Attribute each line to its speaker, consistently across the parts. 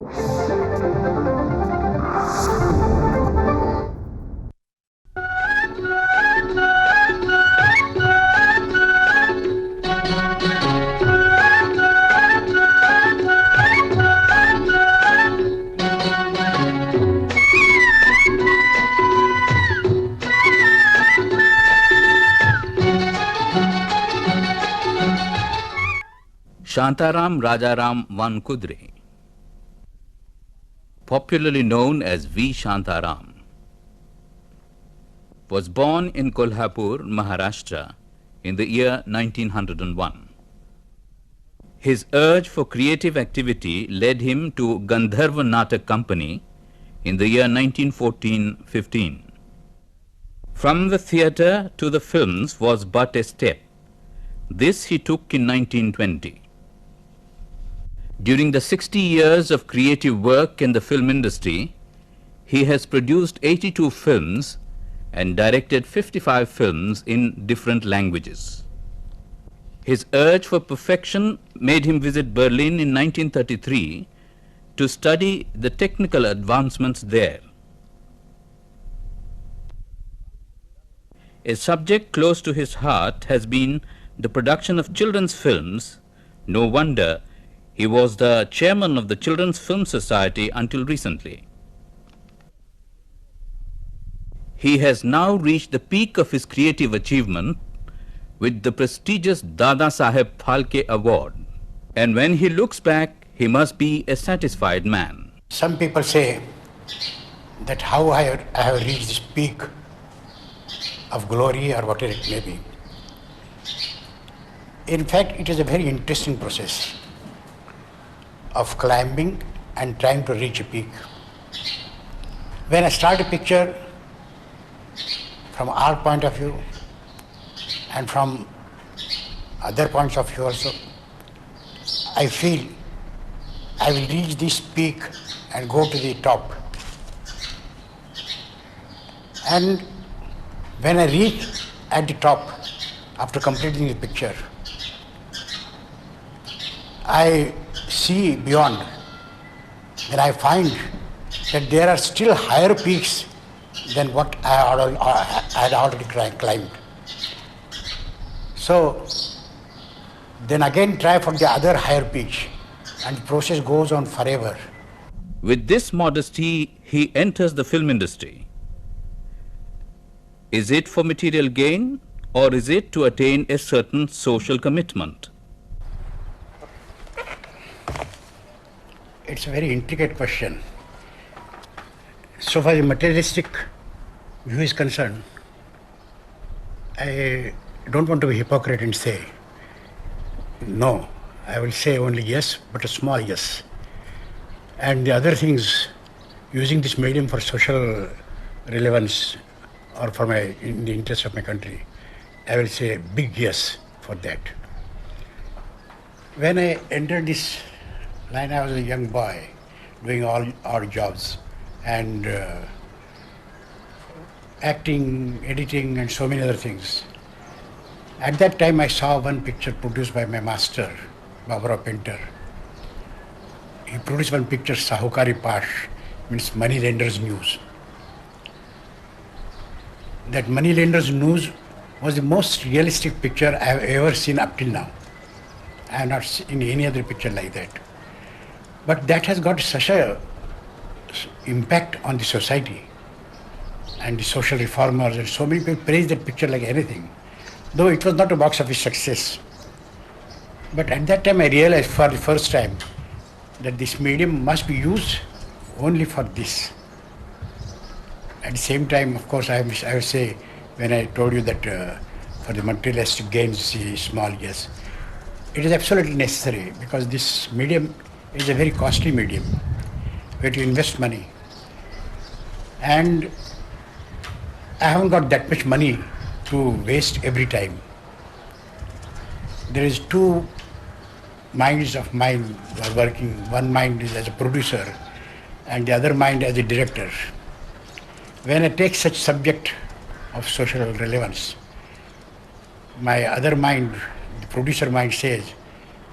Speaker 1: Shantaram Rajaram Vankudre, popularly known as V. Shantaram, was born in Kolhapur, Maharashtra in the year 1901. His urge for creative activity led him to Gandharva Natak Company in the year 1914-15. From the theatre to the films was but a step. This he took in 1920. During the 60 years of creative work in the film industry, he has produced 82 films and directed 55 films in different languages. His urge for perfection made him visit Berlin in 1933 to study the technical advancements there. A subject close to his heart has been the production of children's films. No wonder he was the chairman of the Children's Film Society until recently. He has now reached the peak of his creative achievement with the prestigious Dada Saheb Phalke Award. And when he looks back, he must be a satisfied man.
Speaker 2: Some people say that how I have reached this peak of glory or whatever it may be. In fact, it is a very interesting process of climbing and trying to reach a peak. When I start a picture, from our point of view and from other points of view also, I feel I will reach this peak and go to the top. And when I reach at the top, after completing the picture, I see beyond, then I find that there are still higher peaks than what I had already climbed. So then again try for the other higher peaks, and the process goes on forever.
Speaker 1: With this modesty, he enters the film industry. Is it for material gain, or is it to attain a certain social commitment?
Speaker 2: It's a very intricate question. So far as the materialistic view is concerned, I don't want to be hypocrite and say no. I will say only yes, but a small yes. And the other things, using this medium for social relevance or for in the interest of my country, I will say a big yes for that. When I entered this line, I was a young boy doing all odd jobs and acting, editing and so many other things. At that time I saw one picture produced by my master, Baburao Painter. He produced one picture, Sahukari Pash, means Money Lender's News. That Money Lender's News was the most realistic picture I have ever seen up till now. I have not seen any other picture like that. But that has got such a impact on the society and the social reformers, and so many people praise that picture like anything, though it was not a box office success. But at that time I realized for the first time that this medium must be used only for this. At the same time, of course, I would say, when I told you that for the materialistic gains, the small yes, it is absolutely necessary, because this medium is a very costly medium where you invest money. And I haven't got that much money to waste every time. There is two minds of mine who are working. One mind is as a producer and the other mind as a director. When I take such subject of social relevance, my other mind, the producer mind, says,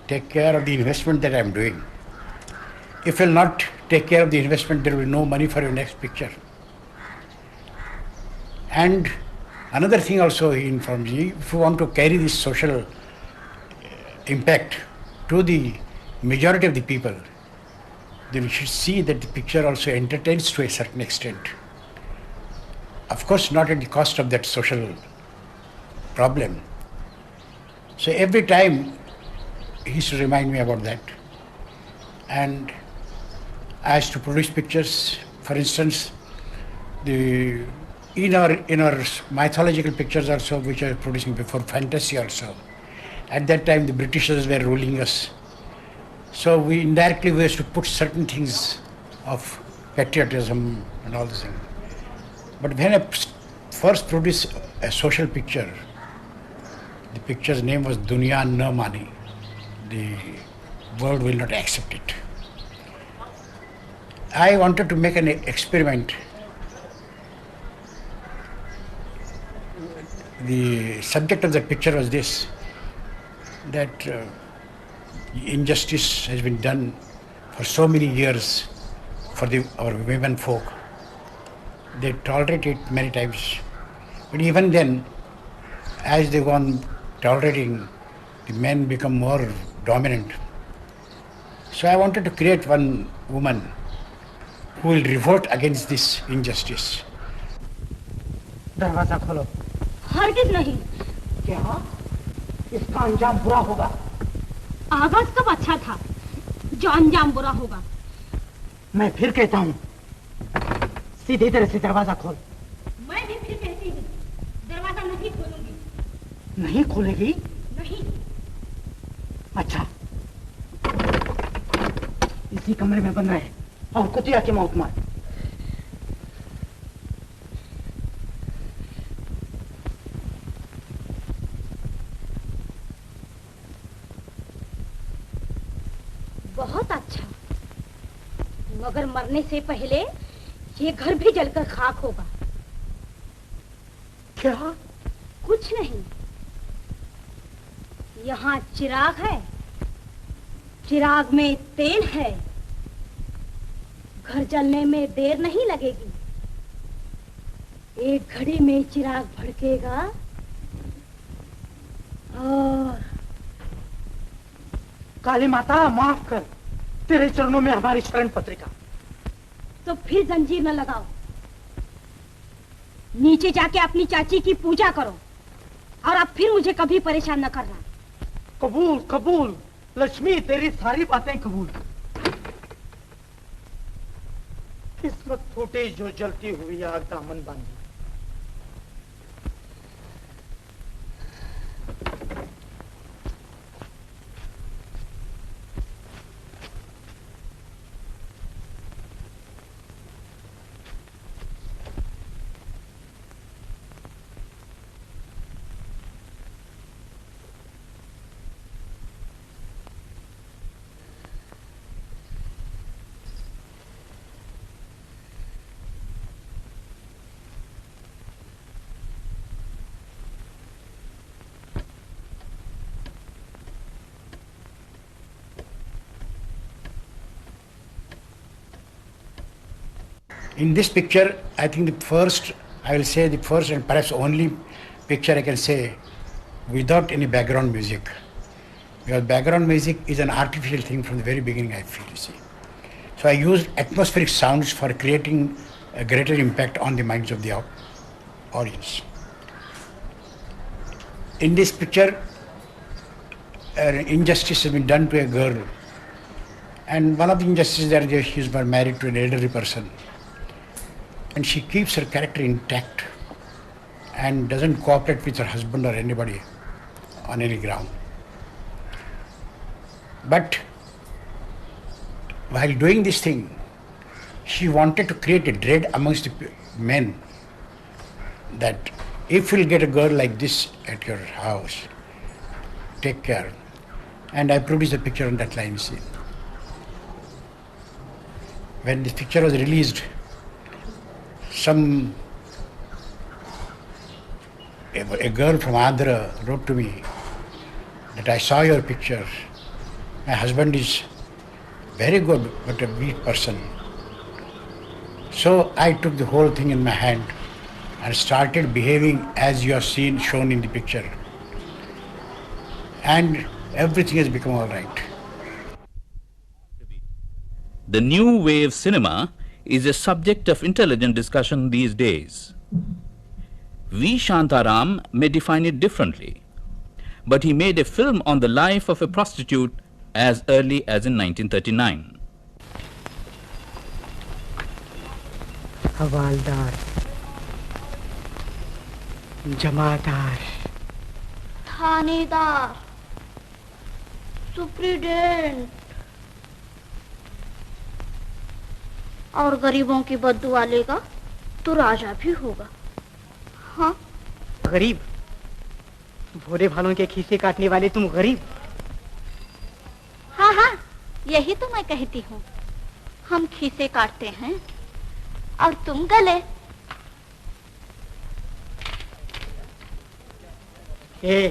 Speaker 2: take care of the investment that I am doing. If you will not take care of the investment, there will be no money for your next picture. And another thing also he informs me, if you want to carry this social impact to the majority of the people, then you should see that the picture also entertains to a certain extent. Of course, not at the cost of that social problem. So every time he used to remind me about that. And I used to produce pictures. For instance, in our mythological pictures also, which I was producing before, fantasy also. At that time, the Britishers were ruling us. So we indirectly used to put certain things of patriotism and all this thing. But when I first produced a social picture, the picture's name was Dunya Na Mani. The world will not accept it. I wanted to make an experiment. The subject of the picture was this, that injustice has been done for so many years for our women folk. They tolerate it many times. But even then, as they go on tolerating, the men become more dominant. So I wanted to create one woman who will revolt against this injustice.
Speaker 3: दरवाजा खोलो।
Speaker 4: हरगिज नहीं।
Speaker 3: क्या? इसका अंजाम बुरा होगा।
Speaker 4: आगाज कब अच्छा था, जो अंजाम बुरा होगा।
Speaker 3: मैं फिर कहता हूँ, सीधी तरह से दरवाजा खोल।
Speaker 4: मैं भी फिर कहती हूँ, दरवाजा नहीं खोलूंगी।
Speaker 3: नहीं खोलेगी?
Speaker 4: नहीं।
Speaker 3: अच्छा, इसी कमरे में बंद रहे और कुतिया की मौत मार।
Speaker 4: बहुत अच्छा, मगर मरने से पहले ये घर भी जलकर खाक होगा।
Speaker 3: क्या?
Speaker 4: कुछ नहीं। यहाँ चिराग है, चिराग में तेल है। घर जलने में देर नहीं लगेगी। एक घड़ी में चिराग भड़केगा और
Speaker 3: काली माता माफ कर, तेरे चरणों में हमारी शरण पत्रिका।
Speaker 4: तो फिर जंजीर न लगाओ, नीचे जाके अपनी चाची की पूजा करो और अब फिर मुझे कभी परेशान न करना।
Speaker 3: कबूल कबूल लक्ष्मी, तेरी सारी बातें कबूल। किस्मत फूटी जो जलती हुई आग दामन बांधी।
Speaker 2: In this picture, I think I will say the first and perhaps only picture I can say without any background music. Because background music is an artificial thing from the very beginning, I feel, you see. So I used atmospheric sounds for creating a greater impact on the minds of the audience. In this picture, an injustice has been done to a girl. And one of the injustices that she is married to an elderly person. And she keeps her character intact and doesn't cooperate with her husband or anybody on any ground. But while doing this thing, she wanted to create a dread amongst the men that if you'll get a girl like this at your house, take care. And I produced a picture on that line, you see. When this picture was released, a girl from Andhra wrote to me that I saw your picture. My husband is very good, but a weak person. So I took the whole thing in my hand and started behaving as you have seen shown in the picture. And everything has become all right.
Speaker 1: The new wave cinema is a subject of intelligent discussion these days. V. Shantaram may define it differently, but he made a film on the life of a prostitute as early as in 1939.
Speaker 3: Havildar, जमादार,
Speaker 4: थानेदार, superintendent और गरीबों की बद्दुआ लेगा तो राजा भी होगा। हाँ,
Speaker 3: गरीब, भोले भालों के खीसे काटने वाले तुम गरीब।
Speaker 4: हाँ हाँ, यही तो मैं कहती हूँ। हम खीसे काटते हैं और तुम गले।
Speaker 3: ए,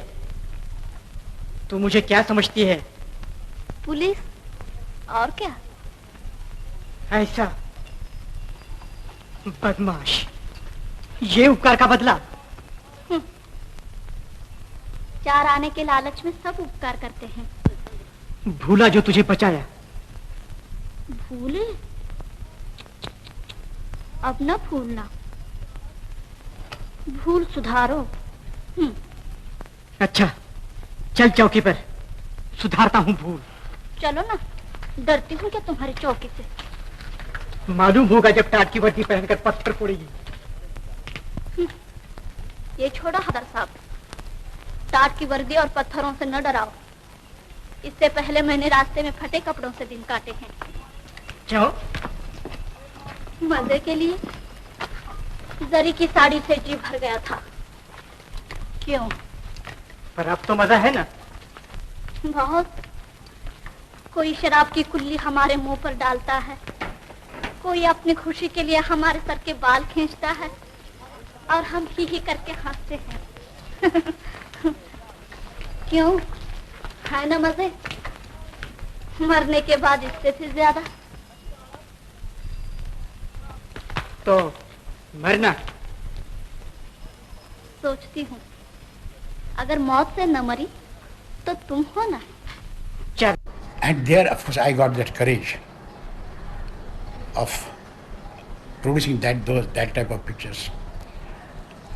Speaker 3: तू मुझे क्या समझती है?
Speaker 4: पुलिस और क्या?
Speaker 3: ऐसा बदमाश, ये उपकार का बदला।
Speaker 4: चार आने के लालच में सब उपकार करते हैं।
Speaker 3: भूला जो तुझे बचाया।
Speaker 4: भूले? अब न भूलना, भूल सुधारो।
Speaker 3: अच्छा, चल चौकी पर, सुधारता हूँ भूल।
Speaker 4: चलो ना, डरती हूँ क्या तुम्हारी चौकी से?
Speaker 3: मालूम होगा जब टाट की वर्दी पहनकर पत्थर फोड़ेगी।
Speaker 4: ये छोड़ो हदर साहब, टाट की वर्दी और पत्थरों से न डराओ। इससे पहले मैंने रास्ते में फटे कपड़ों से दिन काटे हैं।
Speaker 3: क्यों?
Speaker 4: मजे के लिए। जरी की साड़ी से जी भर गया था। क्यों?
Speaker 3: पर अब तो मजा है ना?
Speaker 4: बहुत। कोई शराब की कुल्ली हमारे मुंह पर डालता है, कोई अपनी खुशी के लिए हमारे सर के बाल खींचता है और हम ही करके हंसते हैं। क्यों? है ना मजे? मरने के बाद इससे भी ज्यादा।
Speaker 3: तो मरना?
Speaker 4: सोचती हूँ अगर मौत से न मरी तो तुम हो ना।
Speaker 3: चल।
Speaker 2: And there, of course, I got that courage of producing that type of pictures.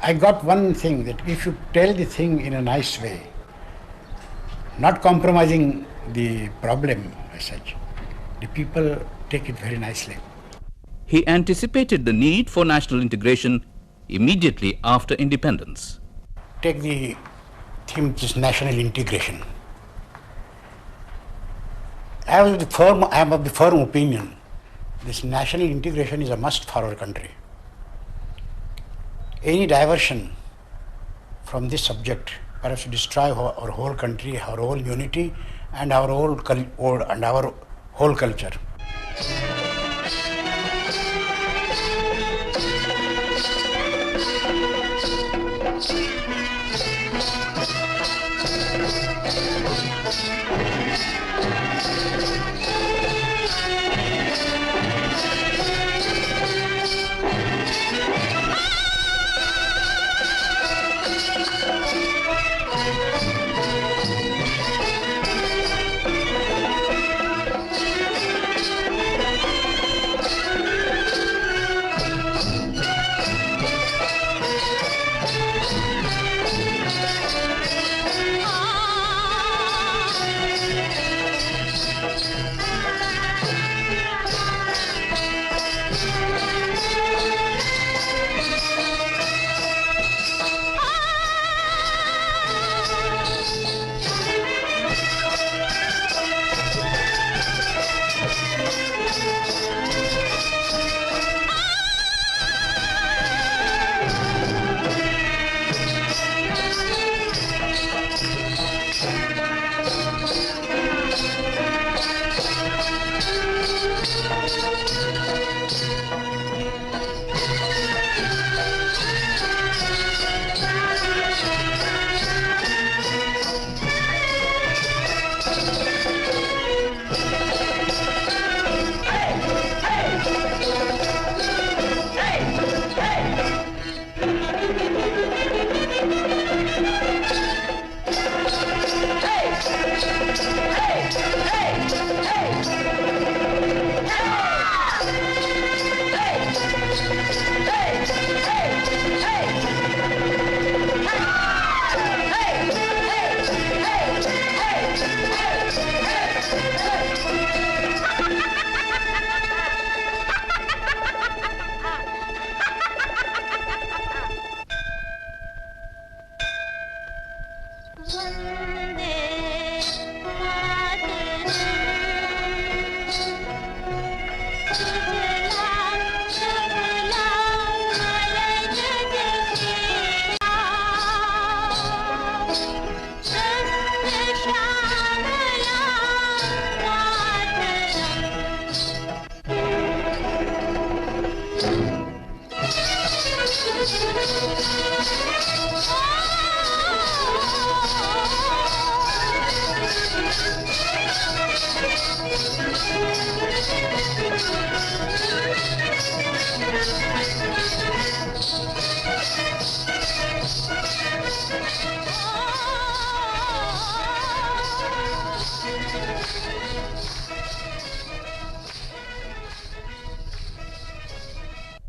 Speaker 2: I got one thing, that if you tell the thing in a nice way, not compromising the problem as such, the people take it very nicely.
Speaker 1: He anticipated the need for national integration immediately after independence.
Speaker 2: Take the theme, which is national integration. I am of the firm opinion this national integration is a must for our country. Any diversion from this subject perhaps destroy our whole country, our whole unity, and our whole culture.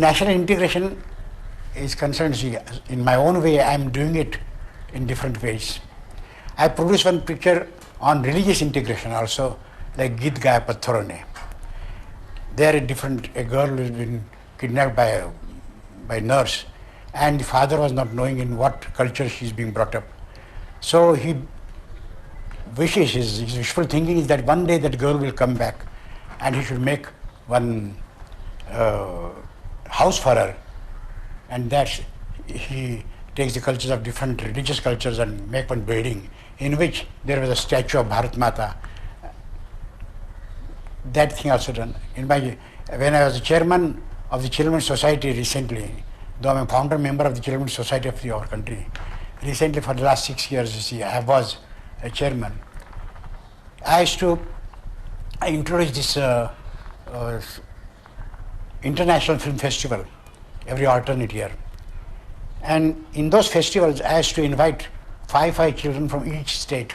Speaker 2: National integration is concerned, see, in my own way, I am doing it in different ways. I produced one picture on religious integration also, like Git Gaya Patharon Ne. There a girl who has been kidnapped by a nurse, and the father was not knowing in what culture she is being brought up. So he wishes, his wishful thinking is that one day that girl will come back and he should make one house for her, and that he takes the cultures of different religious cultures and make one building in which there was a statue of Bharat Mata. That thing also done. When I was the chairman of the Children's Society recently, though I'm a founder member of the Children's Society of our country, recently for the last 6 years, you see, I was a chairman. I introduced this International Film Festival every alternate year. And in those festivals, I used to invite five children from each state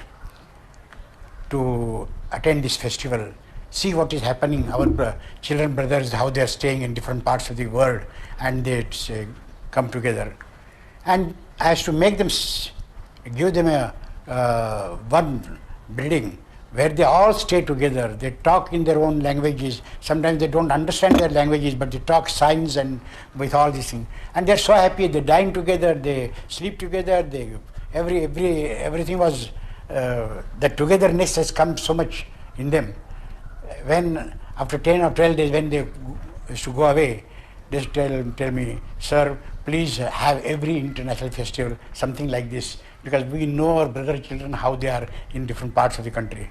Speaker 2: to attend this festival, see what is happening, our children brothers, how they are staying in different parts of the world, and they come together. And I used to make them, give them one building where they all stay together. They talk in their own languages. Sometimes they don't understand their languages, but they talk signs and with all these things. And they're so happy. They dine together. They sleep together. Everything was that togetherness has come so much in them. When after 10 or 12 days, when they used to go away, they used to tell me, "Sir, please have every international festival something like this, because we know our brother children how they are in different parts of the country."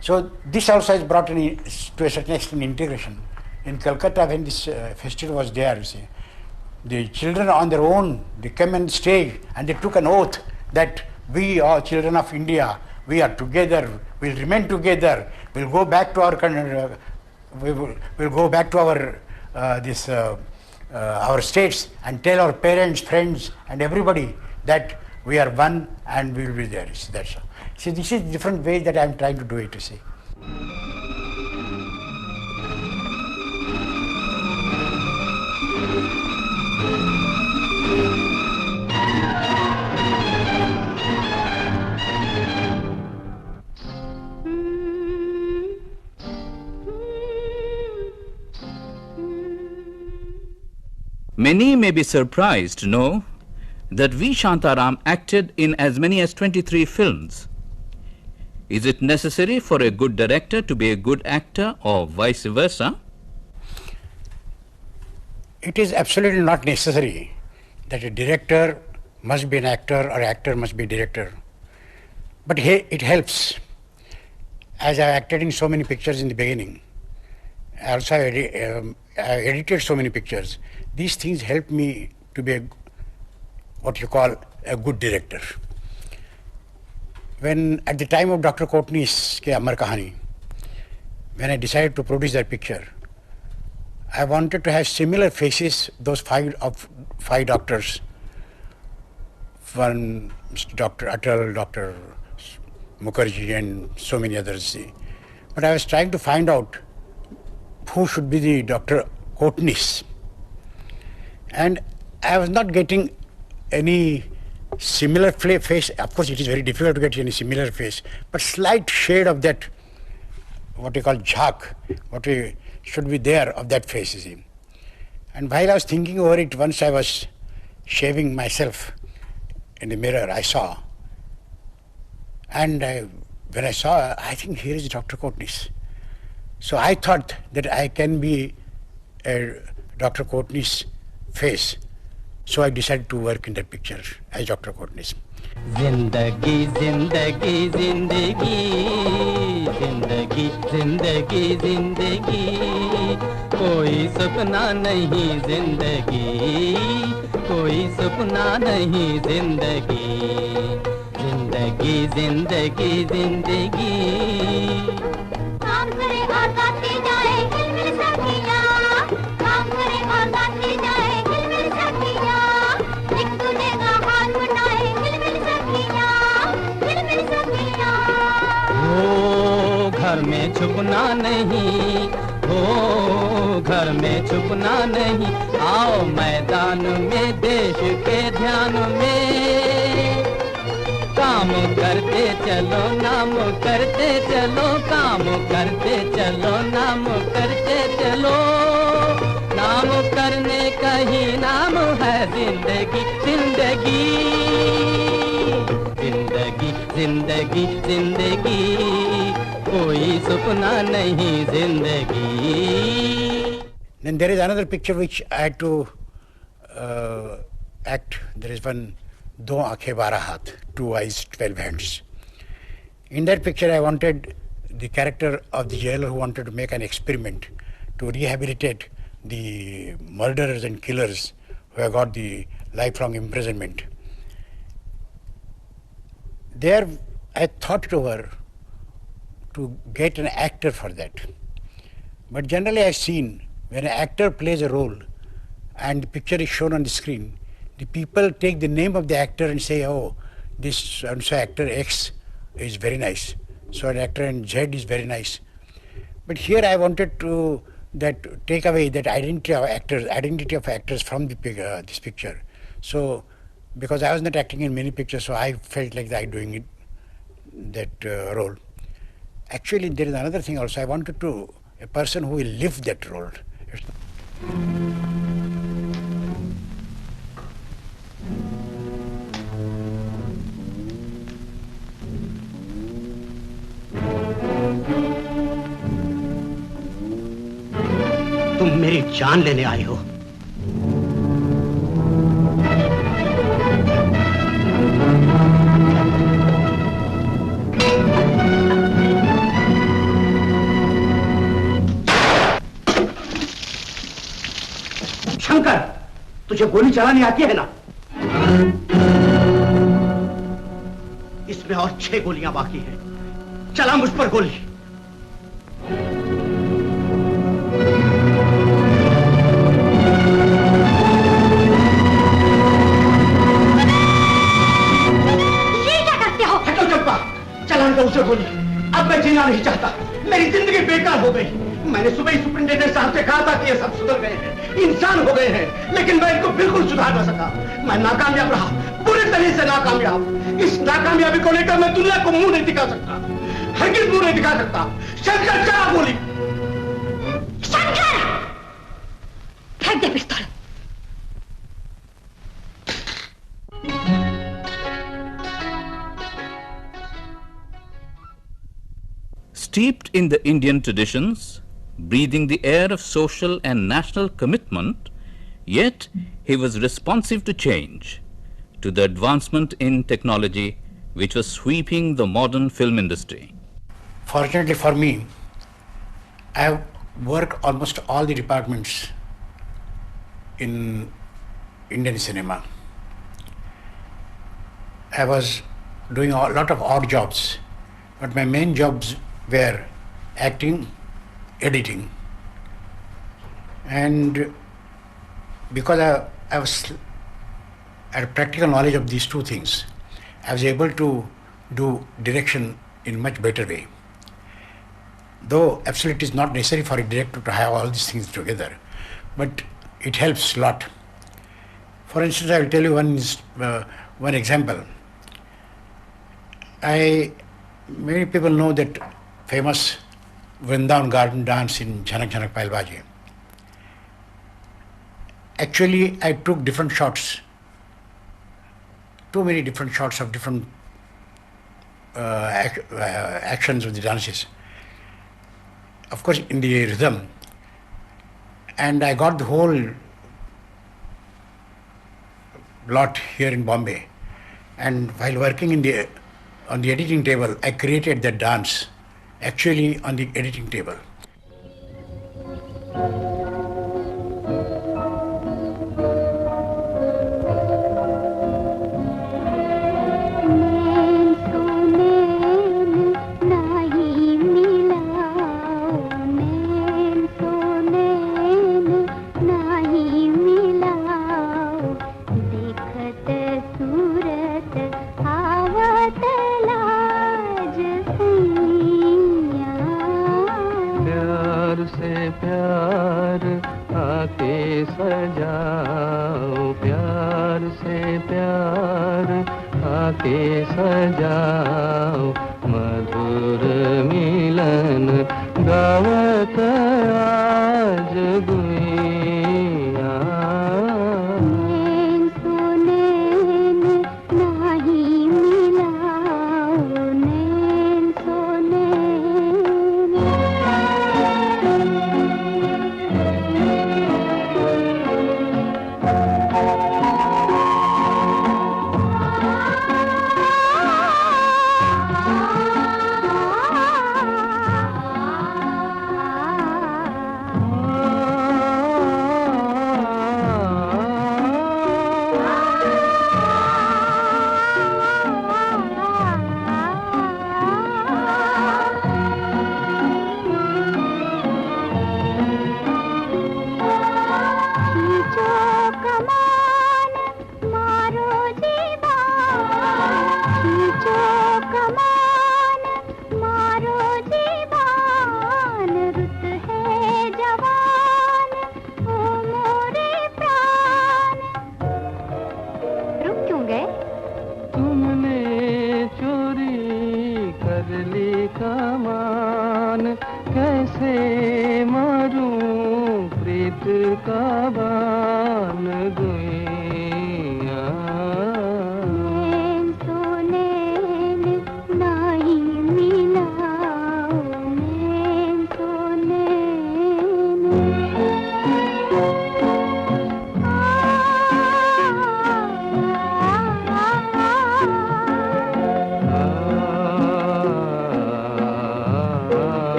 Speaker 2: So this also has brought in, to a certain extent, integration. In Calcutta, when this festival was there, you see, the children on their own, they came on stage and they took an oath that we are children of India, we are together, we'll remain together, we'll go back to our country, we'll go back to our states and tell our parents, friends, and everybody that we are one and we will be there. That's all. See, this is different ways that I am trying to do it, you see.
Speaker 1: Many may be surprised to know that V. Shantaram acted in as many as 23 films. Is it necessary for a good director to be a good actor, or vice versa?
Speaker 2: It is absolutely not necessary that a director must be an actor or actor must be a director. But it helps. As I acted in so many pictures in the beginning, also I edited so many pictures. These things help me to be what you call a good director. When at the time of Dr. Courtney's Amar Kahani, when I decided to produce that picture, I wanted to have similar faces, those five doctors, one Dr. Atal, Dr. Mukherjee, and so many others. But I was trying to find out who should be the Dr. Courtney's. And I was not getting any similar face. Of course, it is very difficult to get any similar face, but slight shade of that, what we call jhak, should be there of that face, you see. And while I was thinking over it, once I was shaving myself in the mirror, I saw. And when I saw, I think here is Dr. Courtney's. So I thought that I can be Dr. Courtney's face. So I decided to work in that picture as Dr. Courtney.
Speaker 5: जिंदगी जिंदगी जिंदगी जिंदगी जिंदगी जिंदगी कोई सपना नहीं जिंदगी कोई सपना नहीं जिंदगी जिंदगी जिंदगी जिंदगी
Speaker 4: काम करे और गाते जाए हिलमिल सखियाँ काम करे और गाते जाए हिलमिल सखियाँ एक दूजे का हाथ बनाए हिलमिल सखियाँ
Speaker 5: हो घर में छुपना नहीं हो घर में छुपना नहीं आओ मैदान में देश के ध्यान में काम करते चलो नाम करते चलो काम करते चलो नाम करते चलो नाम करने का ही नाम है जिंदगी जिंदगी जिंदगी जिंदगी जिंदगी कोई सपना नहीं जिंदगी.
Speaker 2: Then there is another picture which I had to act. There is one Do Aankhein Bara Haath, 2 eyes, 12 hands. In that picture I wanted the character of the jailer who wanted to make an experiment to rehabilitate the murderers and killers who have got the lifelong imprisonment. There I thought it over to get an actor for that. But generally I've seen when an actor plays a role and the picture is shown on the screen, the people take the name of the actor and say, oh, this so actor X is very nice, so an actor and Z is very nice. But here I wanted to take away that identity of actors from the this picture. So because I was not acting in many pictures, so I felt like I doing it, that role. Actually, there is another thing also. I wanted a person who will live that role.
Speaker 3: तुम मेरी जान लेने आए हो. शंकर, तुझे गोली चलानी आती है ना? इसमें और 6 गोलियां बाकी हैं. चला मुझ पर गोली. उसे बोली, अब मैं जीना नहीं चाहता. मेरी जिंदगी बेकार हो गई. मैंने सुबह ही सुपरिंटेंडेंट साहब से कहा था कि ये सब सुधर गए हैं, इंसान हो गए हैं, लेकिन मैं इनको बिल्कुल सुधार न सका. मैं नाकामयाब रहा, पूरी तरह से नाकामयाब. इस नाकामयाबी को लेकर मैं दुनिया को मुंह नहीं दिखा सकता, हरगिज़ मुंह नहीं दिखा सकता. शंकर चला बोली. शंकर, फेंक दे पिस्तौल.
Speaker 1: Steeped in the Indian traditions, breathing the air of social and national commitment, yet he was responsive to change, to the advancement in technology which was sweeping the modern film industry.
Speaker 2: Fortunately for me, I have worked almost all the departments in Indian cinema. I was doing a lot of odd jobs, but my main jobs were acting, editing. And because I had practical knowledge of these two things, I was able to do direction in much better way. Though absolutely it is not necessary for a director to have all these things together, but it helps a lot. For instance, I will tell you one example. Many people know that famous Vrindavan garden dance in Jhanak Jhanak Pailbaji. Actually, I took different shots, too many different shots of different actions of the dances. Of course, in the rhythm, And I got the whole lot here in Bombay. And while working on the editing table, I created the dance actually on the editing table.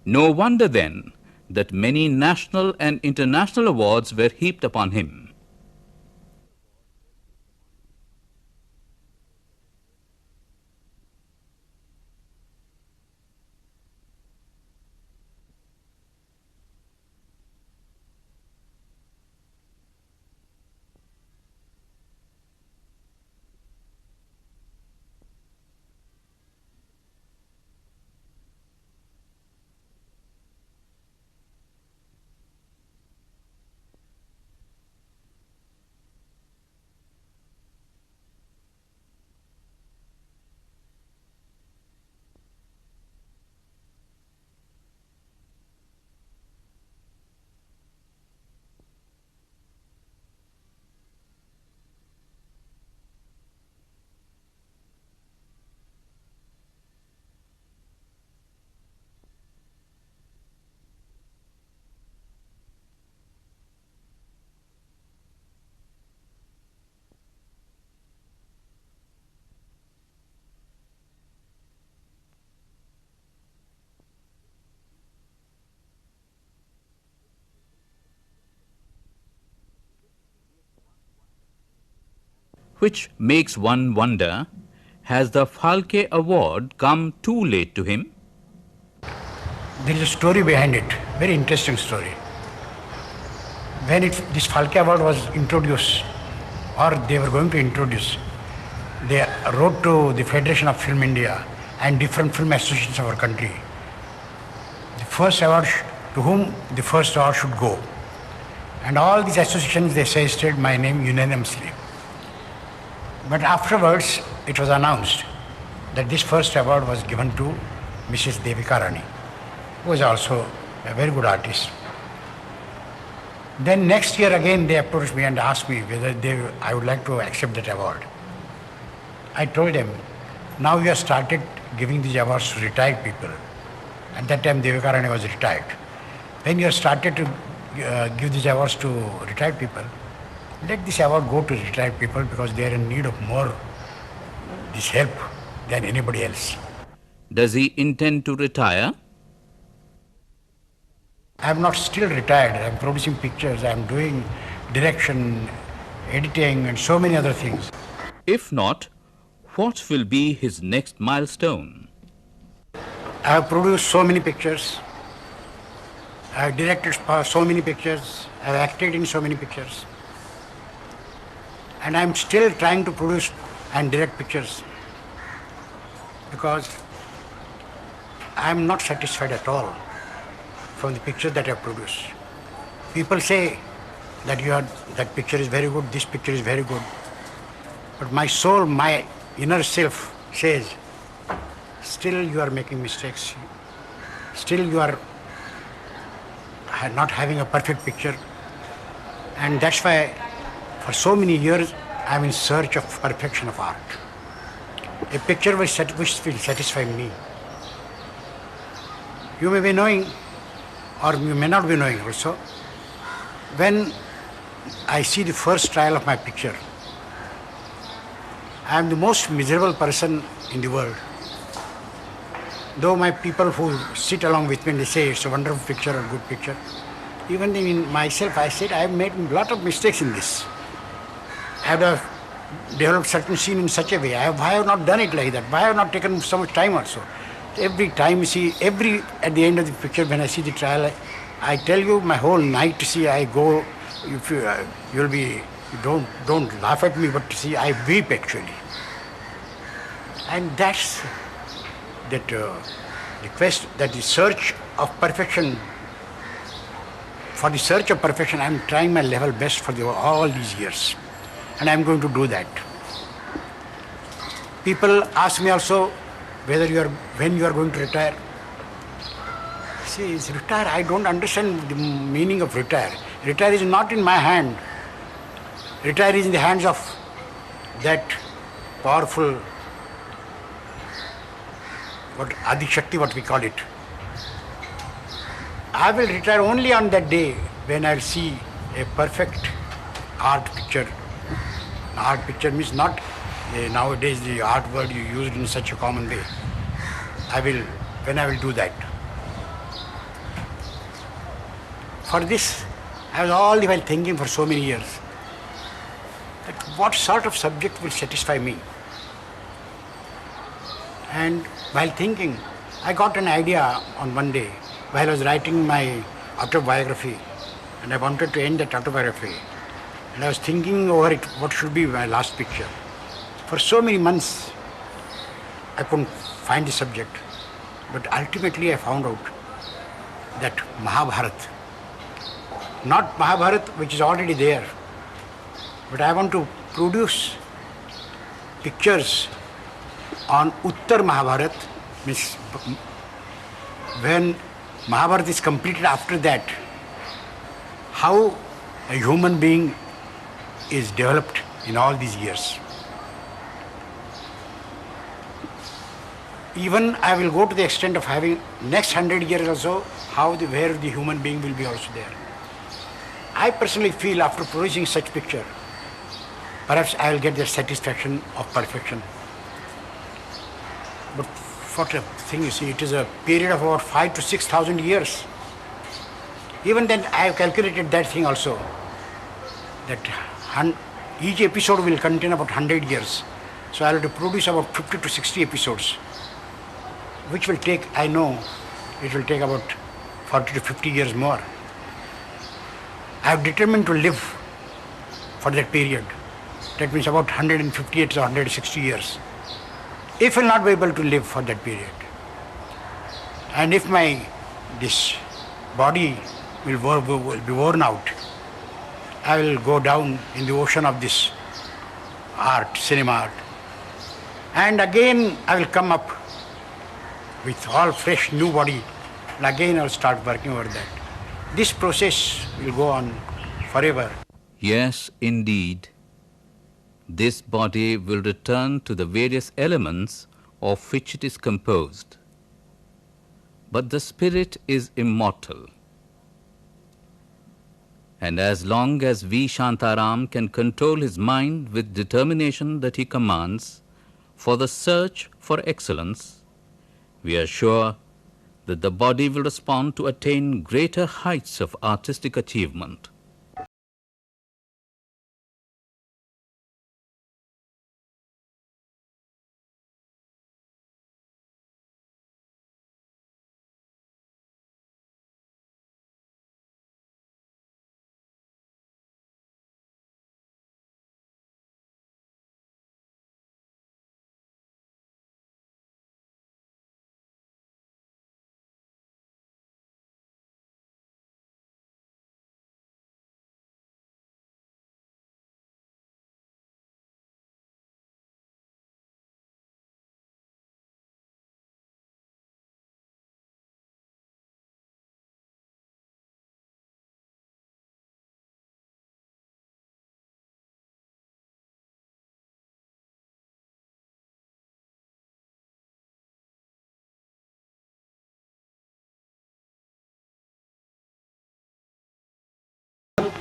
Speaker 1: No wonder then that many national and international awards were heaped upon him. Which makes one wonder, has the Phalke Award come too late to him?
Speaker 2: There is a story behind it, very interesting story. When this Phalke Award was introduced, or they were going to introduce, they wrote to the Federation of Film India and different film associations of our country, the first award, to whom the first award should go. And all these associations, they suggested my name unanimously. But afterwards, it was announced that this first award was given to Mrs. Devika Rani, who was also a very good artist. Then next year again they approached me and asked me whether I would like to accept that award. I told them, now you have started giving these awards to retired people. At that time Devakaranya was retired. When you have started to give these awards to retired people, let this award go to retired people because they are in need of more this help than anybody else.
Speaker 1: Does he intend to retire?
Speaker 2: I am not still retired. I am producing pictures, I am doing direction, editing and so many other things.
Speaker 1: If not, what will be his next milestone?
Speaker 2: I have produced so many pictures. I have directed so many pictures. I have acted in so many pictures. And I am still trying to produce and direct pictures because I am not satisfied at all from the pictures that I have produced. People say that that picture is very good, this picture is very good. But my soul, my inner self says, still you are making mistakes. Still you are not having a perfect picture. And that's why for so many years I am in search of perfection of art. A picture which will satisfy me. You may be knowing, or you may not be knowing also, when I see the first trial of my picture, I am the most miserable person in the world. Though my people who sit along with me and they say it's a wonderful picture or good picture, even in myself I said I have made a lot of mistakes in this. I have developed certain scene in such a way. Why have not done it like that? Why have not taken so much time also? Every time you see, at the end of the picture when I see the trial, I tell you my whole night to see I go, if you don't laugh at me, but see I weep actually. And that's that the quest, that the search of perfection. For the search of perfection, I am trying my level best for all these years. And I am going to do that. People ask me also when you are going to retire. See, it's retire. I don't understand the meaning of retire. Retire is not in my hand. Retire is in the hands of that powerful, Adi Shakti, what we call it. I will retire only on that day when I will see a perfect art picture. Art picture means not nowadays the art word you used in such a common way. When I will do that. For this, I was all the while thinking for so many years that what sort of subject will satisfy me. And while thinking, I got an idea on one day while I was writing my autobiography, and I wanted to end that autobiography. And I was thinking over it, what should be my last picture. For so many months, I couldn't find the subject. But ultimately I found out that Mahabharata, not Mahabharata which is already there, but I want to produce pictures on Uttar Mahabharata, means when Mahabharata is completed after that, how a human being is developed in all these years. Even I will go to the extent of having next 100 years or so, where the human being will be also there. I personally feel after producing such picture, perhaps I will get the satisfaction of perfection. But what a thing, you see, it is a period of about 5,000 to 6,000 years. Even then I have calculated that thing also, that each episode will contain about 100 years. So I will have to produce about 50 to 60 episodes, which will take, I know, it will take about 40 to 50 years more. I have determined to live for that period. That means about 158 or 160 years. If I will not be able to live for that period, and if this body will be worn out, I will go down in the ocean of this art, cinema art. And again I will come up with all fresh new body, and again I will start working over that. This process will go on forever.
Speaker 1: Yes, indeed. This body will return to the various elements of which it is composed. But the spirit is immortal. And as long as V. Shantaram can control his mind with determination that he commands for the search for excellence, we are sure that the body will respond to attain greater heights of artistic achievement.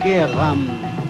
Speaker 5: के गम